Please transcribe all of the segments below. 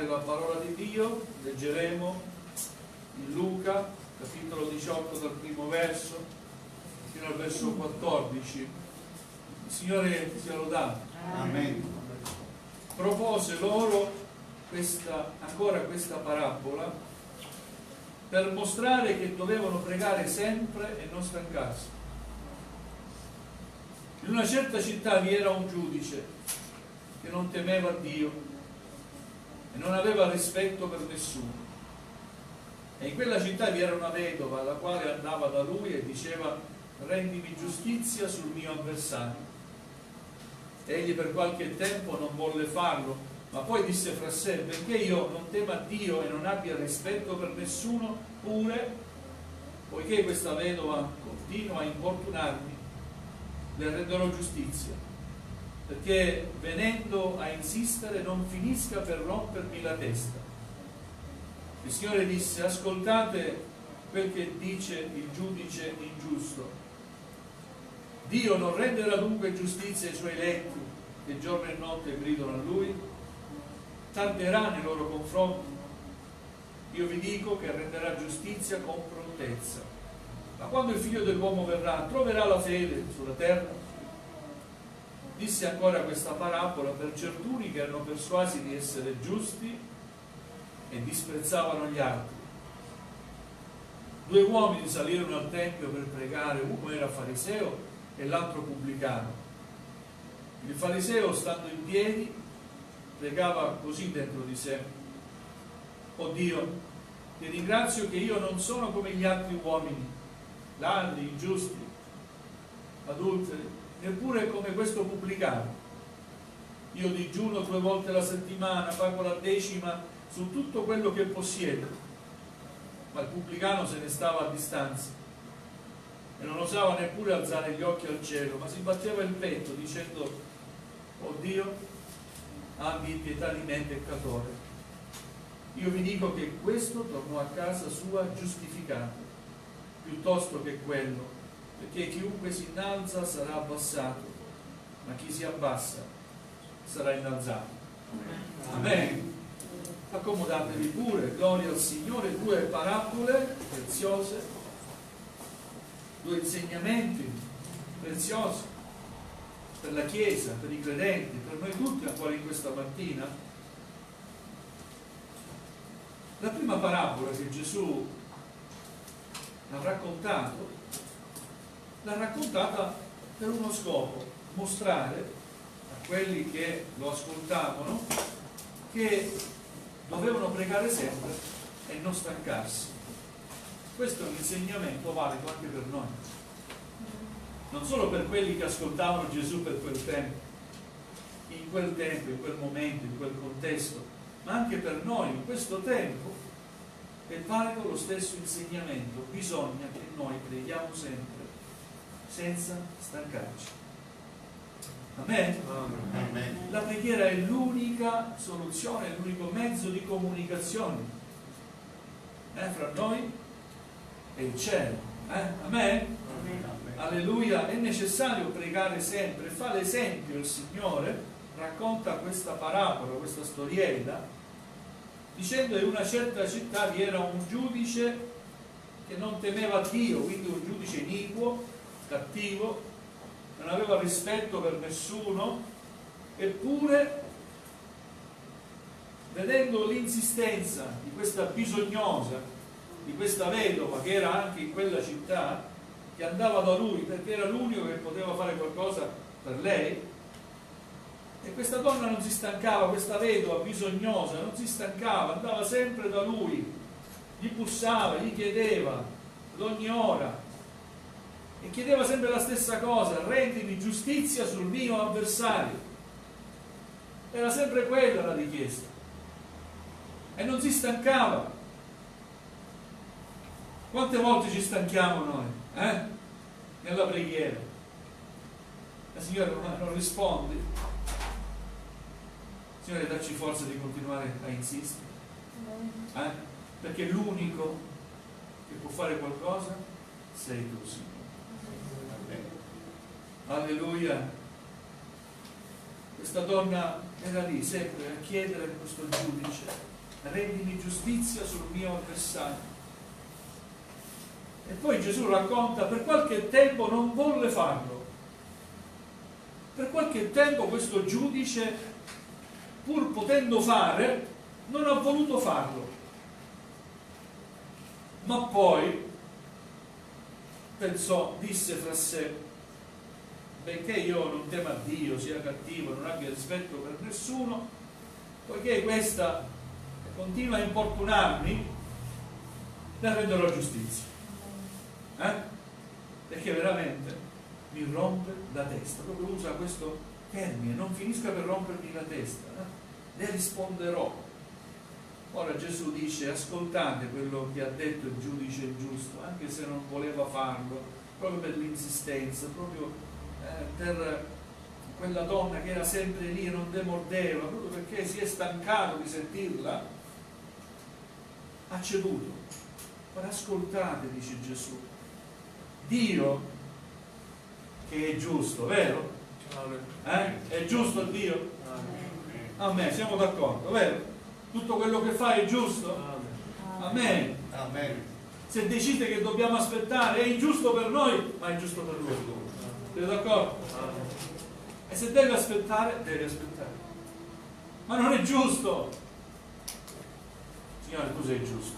esaminare la parola di Dio. Leggeremo in Luca, capitolo 18, dal primo verso fino al verso 14. Il Signore sia lodato. Amen. Propose loro ancora questa parabola per mostrare che dovevano pregare sempre e non stancarsi. In una certa città vi era un giudice che non temeva Dio e non aveva rispetto per nessuno. E in quella città vi era una vedova, la quale andava da lui e diceva: rendimi giustizia sul mio avversario. Egli per qualche tempo non volle farlo, ma poi disse fra sé: benché io non tema Dio e non abbia rispetto per nessuno, pure, poiché questa vedova continua a importunarmi, le renderò giustizia, perché venendo a insistere non finisca per rompermi la testa. Il Signore disse: ascoltate quel che dice il giudice ingiusto. Dio non renderà dunque giustizia ai suoi eletti che giorno e notte gridano a Lui? Tarderà nei loro confronti? Io vi dico che renderà giustizia con prontezza. Ma quando il Figlio dell'uomo verrà, troverà la fede sulla terra? Disse ancora questa parabola per certuni che erano persuasi di essere giusti e disprezzavano gli altri. 2 uomini salirono al Tempio per pregare, uno era fariseo e l'altro pubblicano. Il fariseo, stando in piedi, pregava così dentro di sé: o Dio, ti ringrazio che io non sono come gli altri uomini, ladri, ingiusti, adulteri, neppure come questo pubblicano. Io digiuno 2 volte alla settimana, pago la decima su tutto quello che possiedo. Ma il pubblicano se ne stava a distanza e non osava neppure alzare gli occhi al cielo, ma si batteva il petto dicendo: oh Dio, abbi pietà di me peccatore. Io vi dico che questo tornò a casa sua giustificato, piuttosto che quello, perché chiunque si innalza sarà abbassato, ma chi si abbassa sarà innalzato. Amen. Accomodatevi pure, gloria al Signore. 2 parabole preziose, 2 insegnamenti preziosi per la Chiesa, per i credenti, per noi tutti ancora in questa mattina. La prima parabola che Gesù ha raccontato, l'ha raccontata per uno scopo: mostrare a quelli che lo ascoltavano che dovevano pregare sempre e non stancarsi. Questo è un insegnamento valido anche per noi, non solo per quelli che ascoltavano Gesù per quel tempo, in quel momento, in quel contesto, ma anche per noi in questo tempo è valido lo stesso insegnamento. Bisogna che noi preghiamo sempre senza stancarci. Amen? Amen. La preghiera è l'unica soluzione, è l'unico mezzo di comunicazione fra noi e il cielo. Amen? Amen. Alleluia. È necessario pregare sempre. Fa l'esempio il Signore, racconta questa parabola, questa storiella, dicendo che in una certa città vi era un giudice che non temeva Dio, quindi un giudice iniquo, cattivo, non aveva rispetto per nessuno. Eppure, vedendo l'insistenza di questa bisognosa, di questa vedova che era anche in quella città, che andava da lui perché era l'unico che poteva fare qualcosa per lei, e questa donna non si stancava, questa vedova bisognosa non si stancava, andava sempre da lui, gli bussava, gli chiedeva ad ogni ora e chiedeva sempre la stessa cosa: rendimi giustizia sul mio avversario. Era sempre quella la richiesta e non si stancava. Quante volte ci stanchiamo noi nella preghiera? La Signore non risponde. Signore, dacci forza di continuare a insistere, perché l'unico che può fare qualcosa sei tu, Signore. Alleluia. Questa donna era lì sempre a chiedere a questo giudice: rendimi giustizia sul mio avversario. E poi Gesù racconta: per qualche tempo non volle farlo. Per qualche tempo questo giudice, pur potendo fare, non ha voluto farlo. Ma poi pensò, disse fra sé: benché io non tema Dio, sia cattivo, non abbia rispetto per nessuno, poiché questa continua a importunarmi, le renderò giustizia. Perché veramente mi rompe la testa. Proprio usa questo termine: non finisca per rompermi la testa, le risponderò. Ora Gesù dice: ascoltate quello che ha detto il giudice giusto, anche se non voleva farlo, proprio per l'insistenza, proprio per quella donna che era sempre lì e non demordeva, proprio perché si è stancato di sentirla, ha ceduto. Ora ascoltate, dice Gesù, Dio che è giusto, vero? È giusto Dio? Amen, siamo d'accordo, vero? Tutto quello che fa è giusto? Amen. Amen. Se decide che dobbiamo aspettare, è ingiusto per noi, ma è giusto per lui. Siete d'accordo? E se deve aspettare, deve aspettare. Ma non è giusto. Signore, tu sei giusto.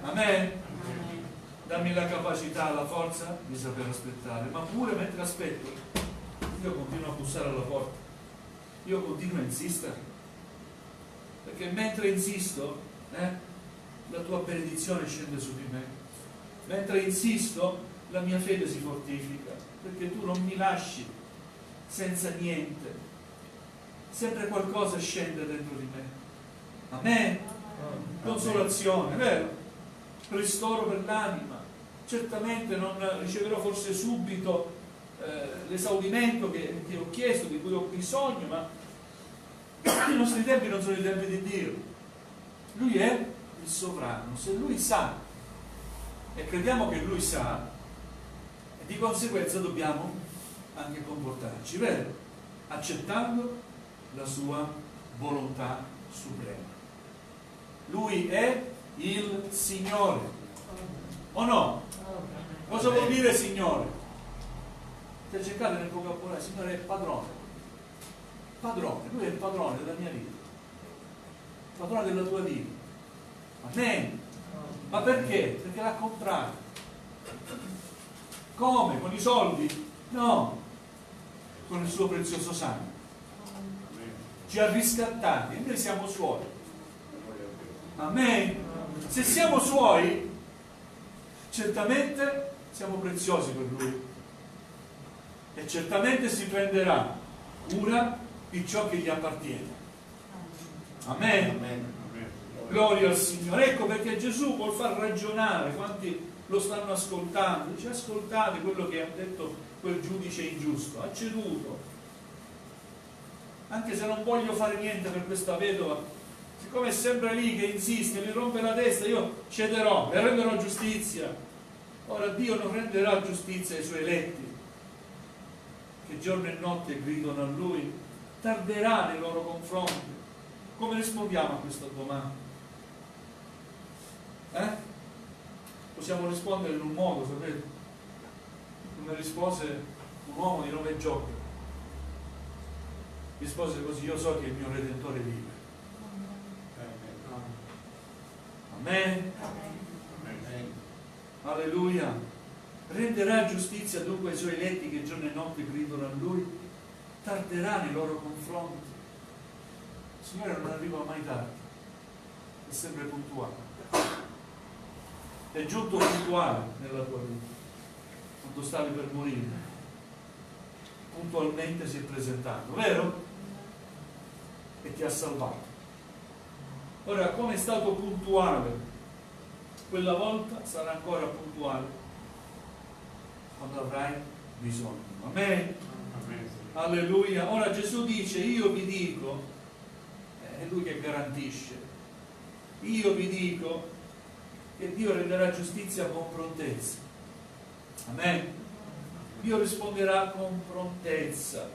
Amen. Dammi la capacità, la forza di saper aspettare, ma pure mentre aspetto io continuo a bussare alla porta, io continuo a insistere, perché mentre insisto la tua benedizione scende su di me, mentre insisto la mia fede si fortifica, perché tu non mi lasci senza niente, sempre qualcosa scende dentro di me. Amen. Consolazione, vero? Ristoro per l'anima. Certamente non riceverò forse subito l'esaudimento che ho chiesto, di cui ho bisogno, ma i nostri tempi non sono i tempi di Dio. Lui è il sovrano. Se Lui sa, e crediamo che Lui sa, di conseguenza dobbiamo anche comportarci, vero? Accettando la sua volontà suprema. Lui è il Signore, o no? Cosa vuol dire Signore? Se cercate nel vocabolario, Signore è padrone. Padrone, Lui è il padrone della mia vita, padrone della tua vita. Amen. Ma perché? Perché l'ha comprato. Come? Con i soldi? No, con il suo prezioso sangue. Ci ha riscattati e noi siamo suoi. Amen. Se siamo suoi, certamente siamo preziosi per Lui e certamente si prenderà cura di ciò che gli appartiene. Amen. Amen. Gloria al Signore. Ecco perché Gesù vuol far ragionare quanti lo stanno ascoltando. Dice: ascoltate quello che ha detto quel giudice ingiusto, ha ceduto. Anche se non voglio fare niente per questa vedova, siccome è sempre lì che insiste, mi rompe la testa, io cederò, le renderò giustizia. Ora Dio non renderà giustizia ai Suoi eletti, che giorno e notte gridano a Lui, tarderà nei loro confronti. Come rispondiamo a questa domanda? Possiamo rispondere in un modo, sapete? Come rispose un uomo di nome Giobbe. Rispose così: io so che il mio Redentore vive. Amen. Amen. Alleluia. Renderà giustizia dunque ai Suoi eletti che giorno e notte gridano a Lui, tarderà nei loro confronti. Il Signore non arriva mai tardi, è sempre puntuale. È giunto puntuale nella tua vita. Quando stavi per morire, puntualmente si è presentato, vero? E ti ha salvato. Ora, come è stato puntuale quella volta, sarà ancora puntuale quando avrai bisogno. Amen. Amen. Alleluia. Ora Gesù dice: io vi dico, è Lui che garantisce, io vi dico che Dio renderà giustizia con prontezza. Amen. Dio risponderà con prontezza.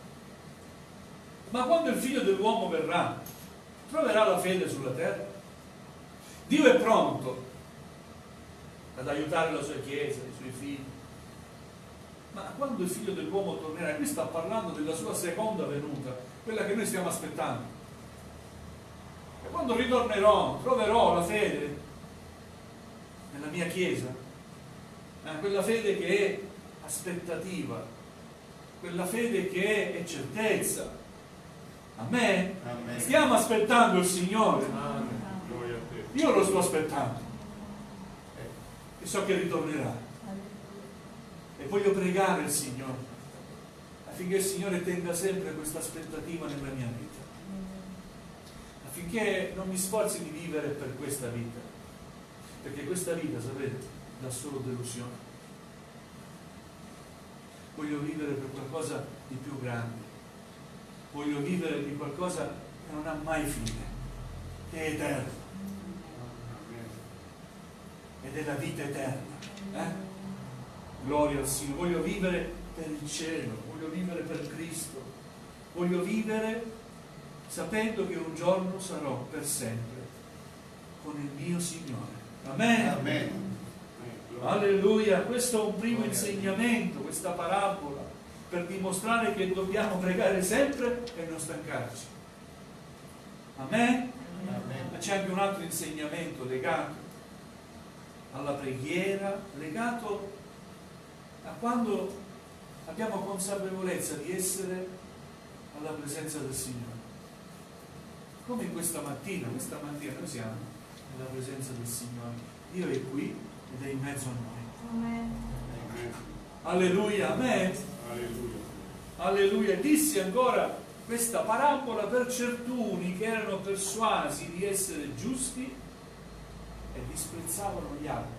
Ma quando il figlio dell'uomo verrà, troverà la fede sulla terra? Dio è pronto ad aiutare la sua chiesa, i suoi figli. Ma quando il figlio dell'uomo tornerà, qui sta parlando della sua seconda venuta, quella che noi stiamo aspettando. E quando ritornerò, troverò la fede nella mia chiesa, quella fede che è aspettativa, quella fede che è certezza. Amen? Amen. Stiamo aspettando il Signore. Amen. Gloria a te. Io lo sto aspettando e so che ritornerà. E voglio pregare il Signore affinché il Signore tenga sempre questa aspettativa nella mia vita, affinché non mi sforzi di vivere per questa vita, perché questa vita, sapete, dà solo delusione. Voglio vivere per qualcosa di più grande, voglio vivere di qualcosa che non ha mai fine, che è eterno, ed è la vita eterna. Gloria al Signore. Voglio vivere per il cielo, voglio vivere per Cristo, voglio vivere sapendo che un giorno sarò per sempre con il mio Signore. Amen. Amen. Alleluia. Questo è un primo insegnamento, questa parabola, per dimostrare che dobbiamo pregare sempre e non stancarci. Amen. Amen. Ma c'è anche un altro insegnamento legato alla preghiera, legato a quando abbiamo consapevolezza di essere alla presenza del Signore. Come questa mattina noi siamo nella presenza del Signore. Dio è qui ed è in mezzo a noi. Amen. Amen. Alleluia, amen. Alleluia. Alleluia. Dissi ancora questa parabola per certuni che erano persuasi di essere giusti e disprezzavano gli altri.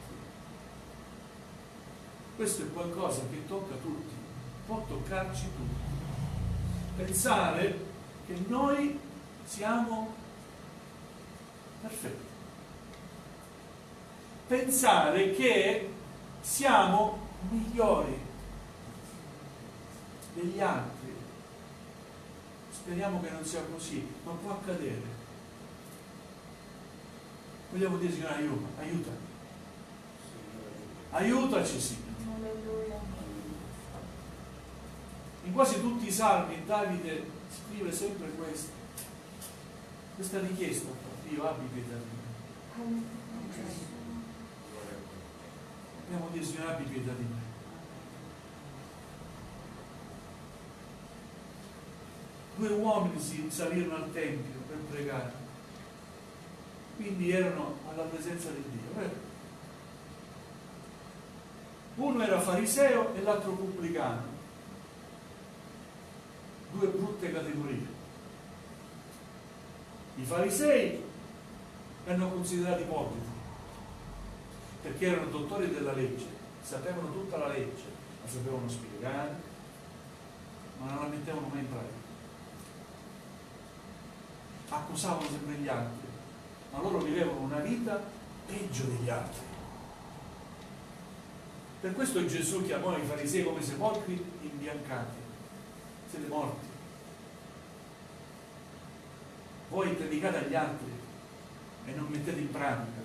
Questo è qualcosa che tocca tutti, può toccarci tutti. Pensare che noi siamo perfetti. Pensare che siamo migliori degli altri. Speriamo che non sia così, ma può accadere. Vogliamo dire, Signore, aiutaci. Aiutaci, Signore. Alleluia. In quasi tutti i salmi Davide scrive sempre questa richiesta: Dio, abbi pietà di me. Dobbiamo dire, Signore, abbi pietà di me. Due uomini salirono al Tempio per pregare, quindi erano alla presenza di Dio, vero? Uno era fariseo e l'altro pubblicano. Due brutte categorie. I farisei erano considerati ipocriti perché erano dottori della legge, sapevano tutta la legge, la sapevano spiegare, ma non la mettevano mai in pratica. Accusavano sempre gli altri, ma loro vivevano una vita peggio degli altri. Per questo Gesù chiamò i farisei come sepolcri imbiancati. Siete morti. Voi predicate agli altri e non mettete in pratica.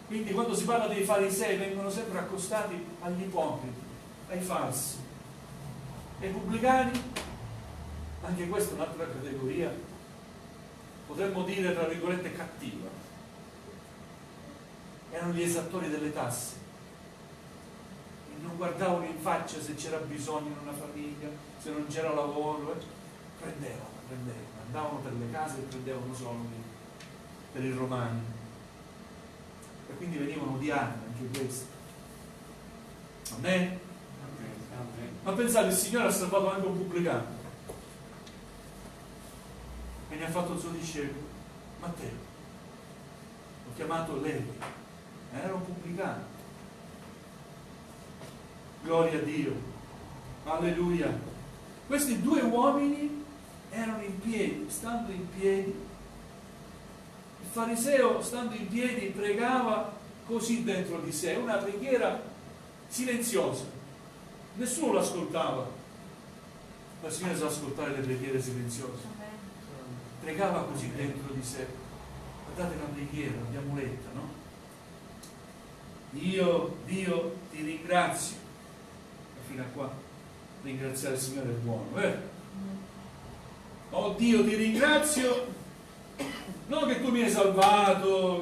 Quindi quando si parla dei farisei vengono sempre accostati agli ipocriti, ai falsi. E i pubblicani, anche questa è un'altra categoria, potremmo dire tra virgolette cattiva. Erano gli esattori delle tasse e non guardavano in faccia se c'era bisogno in una famiglia, se non c'era lavoro, prendevano, andavano per le case e prendevano soldi per i romani e quindi venivano odiati anche questi. Amen? Amen. Ma pensate, il Signore ha salvato anche un pubblicano e ne ha fatto il suo discepolo, Matteo. L'ho chiamato Levi. Era un pubblicano. Gloria a Dio. Alleluia. Questi due uomini erano in piedi, stando in piedi. Il fariseo, stando in piedi, pregava così dentro di sé, una preghiera silenziosa, nessuno l'ascoltava, ma il Signore sa ascoltare le preghiere silenziose. Pregava così dentro di sé. Guardate la preghiera, l'abbiamo letta, no? Dio ti ringrazio. E fino a qua ringraziare il Signore è buono, vero? Oh Dio, ti ringrazio, non che tu mi hai salvato,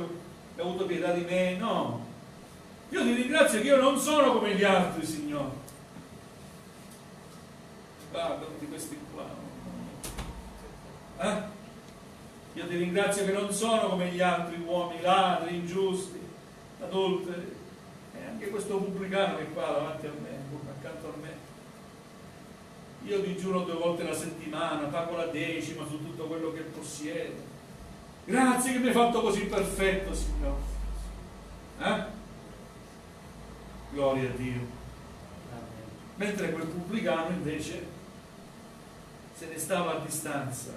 hai avuto pietà di me, no. Io ti ringrazio che io non sono come gli altri, Signore. Guarda tutti questi qua. Io ti ringrazio che non sono come gli altri uomini, ladri, ingiusti, adulteri. E anche questo pubblicano che è qua davanti a me, accanto a me. Io digiuno 2 volte la settimana, pago la 10ª su tutto quello che possiedo. Grazie che mi hai fatto così perfetto, Signore. Gloria a Dio. Mentre quel pubblicano invece se ne stava a distanza.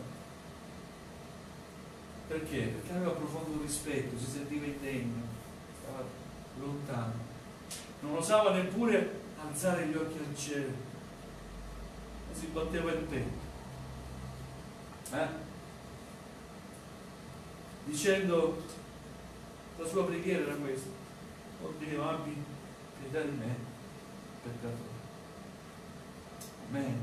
Perché? Perché aveva profondo rispetto, si sentiva indegno, stava lontano. Non osava neppure alzare gli occhi al cielo. Si batteva il petto, dicendo, la sua preghiera era questa: oh Dio, abbi pietà di me, peccatore. Amen.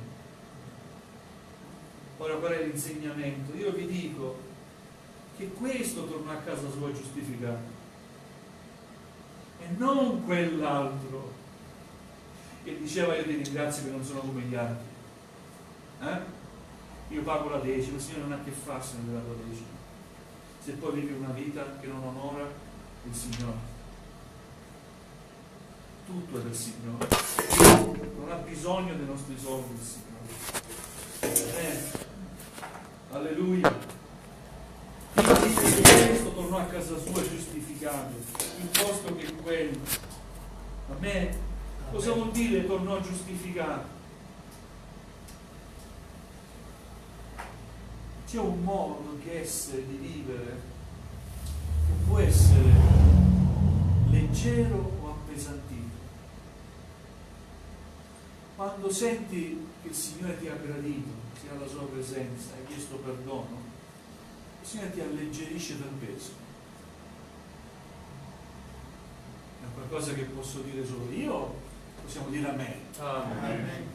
Ora qual è l'insegnamento? Io vi dico che questo tornò a casa sua giustificato e non quell'altro che diceva io ti ringrazio che non sono come gli altri. Io pago la 10ª, il Signore non ha che farsene della tua 10ª, se poi vivi una vita che non onora il Signore. Tutto è del Signore, non ha bisogno dei nostri soldi il Signore. Alleluia. Quindi questo tornò a casa sua giustificato, piuttosto che quello. Amen. Cosa vuol dire tornò giustificato? C'è un modo di essere, di vivere, che può essere leggero o appesantito. Quando senti che il Signore ti ha gradito, sia alla sua presenza, hai chiesto perdono, il Signore ti alleggerisce dal peso. È qualcosa che posso dire solo io, possiamo dire a me. Amen.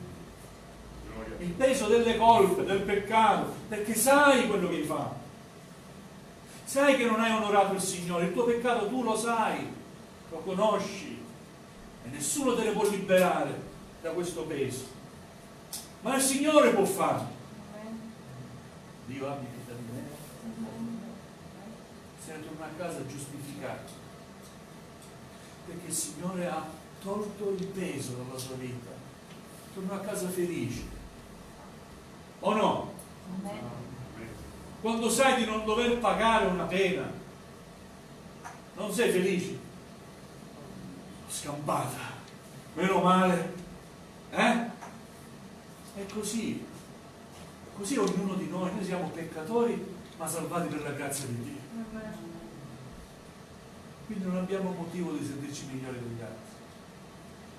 Il peso delle colpe, del peccato, perché sai quello che hai fatto, sai che non hai onorato il Signore, il tuo peccato tu lo sai, lo conosci e nessuno te ne può liberare da questo peso, ma il Signore può farlo. Dio abbia pietà di me. Se ne torna a casa giustificato, perché il Signore ha tolto il peso dalla sua vita, torna a casa felice. O no? Quando sai di non dover pagare una pena, non sei felice? Scampata, meno male, È così. Così ognuno di noi siamo peccatori, ma salvati per la grazia di Dio. Quindi non abbiamo motivo di sentirci migliori degli altri,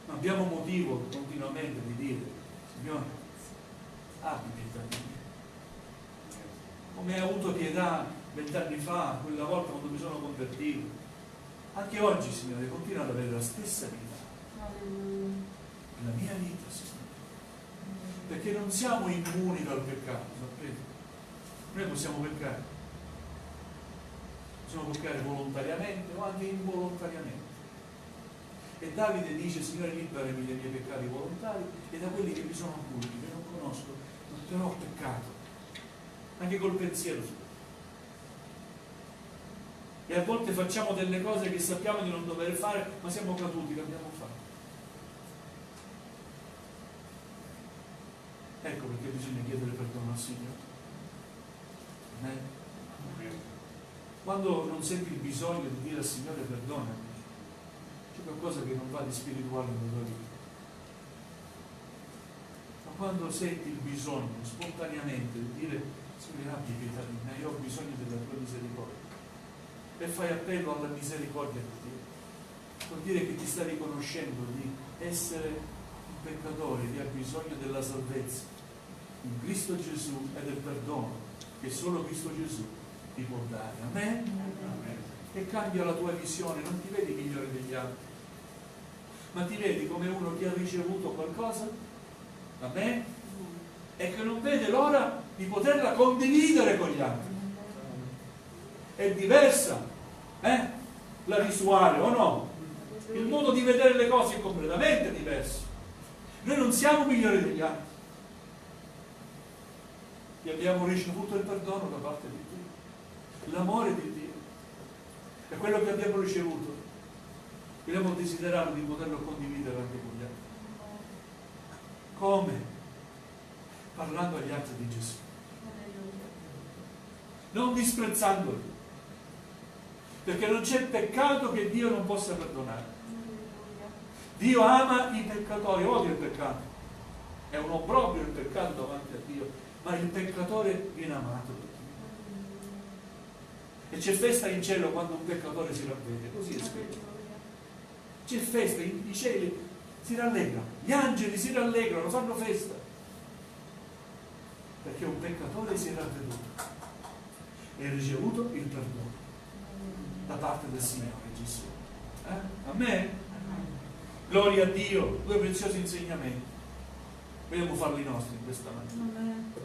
ma abbiamo motivo continuamente di dire: Signore, abbi pietà di me, come hai avuto pietà 20 anni fa, quella volta quando mi sono convertito. Anche oggi, Signore, continua ad avere la stessa pietà nella mia vita, Signore, perché non siamo immuni dal peccato, sapete? Noi possiamo peccare volontariamente o anche involontariamente, e Davide dice: Signore, liberami dai miei peccati volontari e da quelli che mi sono occulti, che non conosco, però ho peccato anche col pensiero. E a volte facciamo delle cose che sappiamo di non dover fare, ma siamo caduti, che abbiamo fatto. Ecco perché bisogna chiedere perdono al Signore. Quando non senti il bisogno di dire al Signore perdonami, c'è qualcosa che non va di spirituale nella tua vita. Ma quando senti il bisogno spontaneamente di dire: Signore, abbi pietà di me, io ho bisogno della tua misericordia, e fai appello alla misericordia di Dio, vuol dire che ti sta riconoscendo di essere un peccatore, di aver bisogno della salvezza in Cristo Gesù e del perdono che solo Cristo Gesù ti può dare. Amen? Amen. E cambia la tua visione, non ti vedi migliore degli altri, ma ti vedi come uno che ha ricevuto qualcosa, amen, e che non vede l'ora di poterla condividere con gli altri. È diversa, la visuale, o no? Il modo di vedere le cose è completamente diverso. Noi non siamo migliori degli altri, e abbiamo ricevuto il perdono da parte di Dio, l'amore di Dio, e quello che abbiamo ricevuto dobbiamo desiderare di poterlo condividere anche con gli altri. Come? Parlando agli altri di Gesù, non disprezzandoli, perché non c'è peccato che Dio non possa perdonare. Dio ama i peccatori, odia il peccato, è un obbrobrio il peccato davanti a Dio, ma il peccatore viene amato. E c'è festa in cielo quando un peccatore si ravvede, così è scritto. C'è festa, i cieli si rallegrano, gli angeli si rallegrano, fanno festa, perché un peccatore si è ravveduto e ha ricevuto il perdono da parte del Signore Gesù. Amen? Gloria a Dio. Due preziosi insegnamenti, vogliamo farli nostri in questa mattina,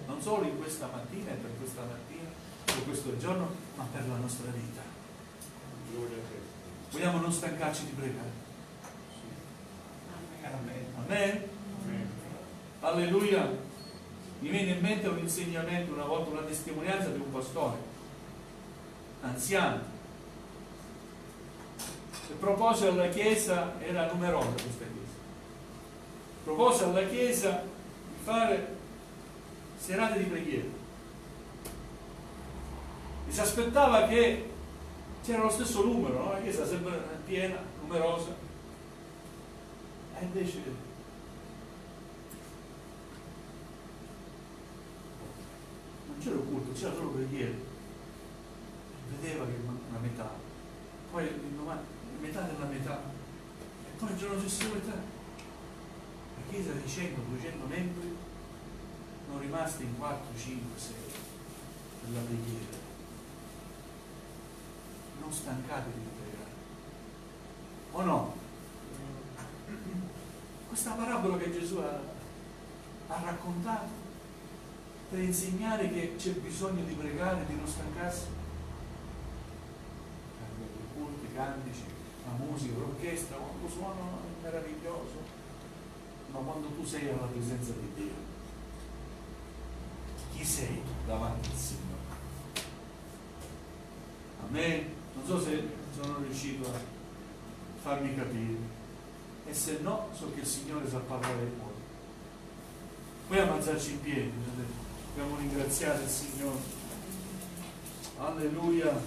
non solo in questa mattina e per questa mattina, per questo giorno, ma per la nostra vita. Gloria a te. Vogliamo non stancarci di pregare. Amen. Amen? Amen. Alleluia. Mi viene in mente un insegnamento una volta, una testimonianza di un pastore anziano, che propose alla Chiesa, era numerosa questa Chiesa, propose alla Chiesa di fare serate di preghiera e si aspettava che c'era lo stesso numero, no? La Chiesa sempre piena, numerosa, e invece non c'era un culto, c'era solo preghiera. Vedeva che una metà, poi metà della metà, e poi il giorno successivo metà. La Chiesa di 100, 200 membri non rimasti in 4, 5, 6 per la preghiera. Non stancatevi di pregare, o no? Questa parabola che Gesù ha raccontato per insegnare che c'è bisogno di pregare, di non stancarsi. I culti, i cantici, la musica, l'orchestra, quando suonano è meraviglioso, ma quando tu sei alla presenza di Dio, chi sei davanti al Signore? Amen. Non so se sono riuscito a farmi capire, e se no so che il Signore sa parlare ai cuori. Vogliamo alzarci in piedi, dobbiamo ringraziare il Signore. Alleluia.